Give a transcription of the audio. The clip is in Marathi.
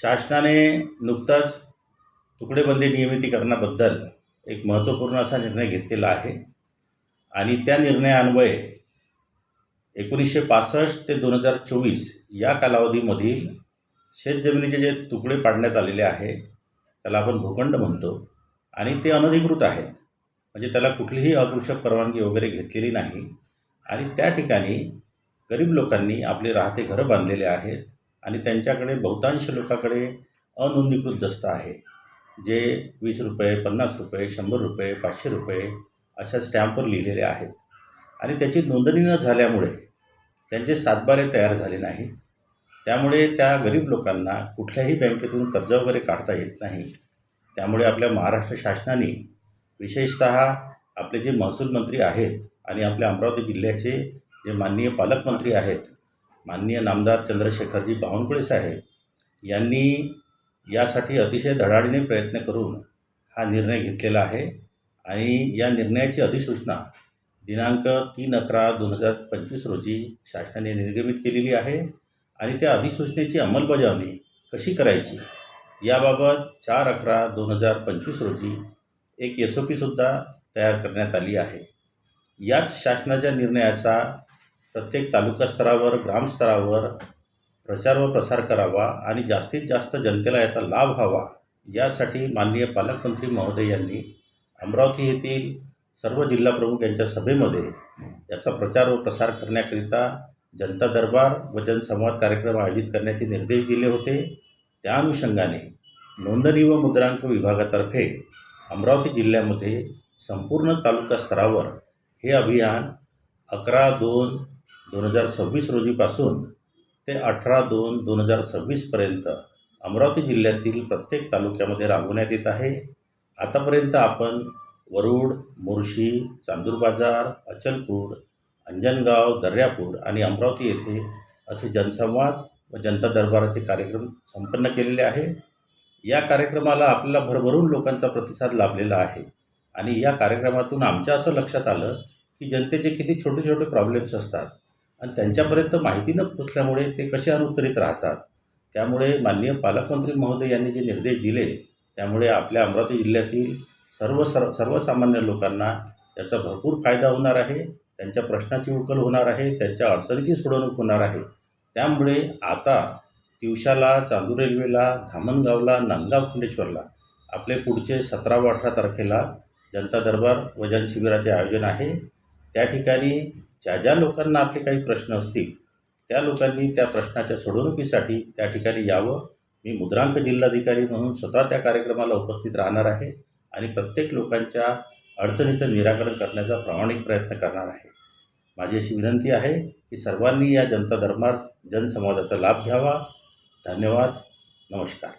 शासनाने नुकताच तुकडेबंदी नियमितीकरणाबद्दल एक महत्त्वपूर्ण असा निर्णय घेतलेला आहे आणि त्या निर्णयान्वये 1965 ते 2024 या कालावधीमधील शेतजमिनीचे जे तुकडे पाडण्यात आलेले आहे त्याला आपण भूखंड म्हणतो आणि ते अनधिकृत आहेत, म्हणजे त्याला कुठलीही अकृषक परवानगी वगैरे घेतलेली नाही आणि त्या ठिकाणी गरीब लोकांनी आपले राहते घरं बांधलेले आहेत आणि त्यांच्याकडे बहुतांश लोकांकडे अनोंदणीकृत दस्त आहे, जे ₹20, ₹50, ₹100, ₹500 अशा स्टॅम्पवर लिहिलेले आहेत आणि त्याची नोंदणी न झाल्यामुळे त्यांचे सातबारे तयार झाले नाहीत. त्यामुळे त्या गरीब लोकांना कुठल्याही बँकेतून कर्ज वगैरे काढता येत नाही. त्यामुळे आपल्या महाराष्ट्र शासनाने विशेषतः आपले जे महसूल मंत्री आहेत आणि आपल्या अमरावती जिल्ह्याचे जे माननीय पालकमंत्री आहेत, माननीय नामदार चंद्रशेखरजी बावनकुळे साहेब यांनी यासाठी अतिशय धडाडीने प्रयत्न करून हा निर्णय घेतलेला आहे आणि या निर्णयाची अधिसूचना दिनांक 3/11/2025 रोजी शासनाने निर्गमित केलेली आहे आणि त्या अधिसूचनेची अंमलबजावणी कशी करायची याबाबत 4/11/2025 रोजी एक SOPसुद्धा तयार करण्यात आली आहे. याच शासनाच्या निर्णयाचा प्रत्येक तालुका स्तरावर, ग्रामस्तरावर प्रचार व प्रसार करावा आणि जास्तीत जास्त जनतेला याचा लाभ व्हावा, यासाठी माननीय पालकमंत्री महोदय यांनी अमरावती येथील सर्व जिल्हाप्रमुख यांच्या सभेमध्ये याचा प्रचार व प्रसार करण्याकरिता जनता दरबार व जनसंवाद कार्यक्रम आयोजित करण्याचे निर्देश दिले होते. त्या अनुषंगाने नोंदणी व मुद्रांक विभागातर्फे अमरावती जिल्ह्यामध्ये संपूर्ण तालुका स्तरावर हे अभियान 11/2/2026 रोजीपासून ते 18/2/2026 अमरावती जिल्ह्यातील प्रत्येक तालुक्यामध्ये राबवण्यात येत आहे. आतापर्यंत आपण वरुड, मोर्शी, चांदूर बाजार, अचलपूर, अंजनगाव, दर्यापूर आणि अमरावती येथे असे जनसंवाद व जनता दरबाराचे कार्यक्रम संपन्न केलेले आहे. या कार्यक्रमाला आपल्याला भरभरून लोकांचा प्रतिसाद लाभलेला आहे आणि या कार्यक्रमातून आमच्या असं लक्षात आलं की जनतेचे किती छोटे छोटे प्रॉब्लेम्स असतात आणि त्यांच्यापर्यंत माहिती न पोचल्यामुळे ते कसे अनुत्तरित राहतात. त्यामुळे माननीय पालकमंत्री महोदय यांनी जे निर्देश दिले त्यामुळे आपल्या अमरावती जिल्ह्यातील सर्वसामान्य लोकांना याचा भरपूर फायदा होणार आहे, त्यांच्या प्रश्नाची उकल होणार आहे, त्यांच्या अडचणीची सोडवणूक होणार आहे. त्यामुळे आता तिवशाला, चांदूर रेल्वेला, धामणगावला, नांदगाव खंडेश्वरला आपले पुढचे 17 व 18 तारखेला जनता दरबार व जनशिबिराचे आयोजन आहे. त्या ठिकाणी ज्या लोकांना आपले काही प्रश्न असतील त्या लोकांनी त्या प्रश्नाच्या सोडवणुकीसाठी त्या ठिकाणी यावं. मी मुद्रांक जिल्हाधिकारी म्हणून स्वतः त्या कार्यक्रमाला उपस्थित राहणार आहे आणि प्रत्येक लोकांच्या अडचणीचं निराकरण करण्याचा प्रामाणिक प्रयत्न करणार आहे. माझी अशी विनंती आहे की सर्वांनी या जनता दरबार जनसंवादाचा लाभ घ्यावा. धन्यवाद. नमस्कार.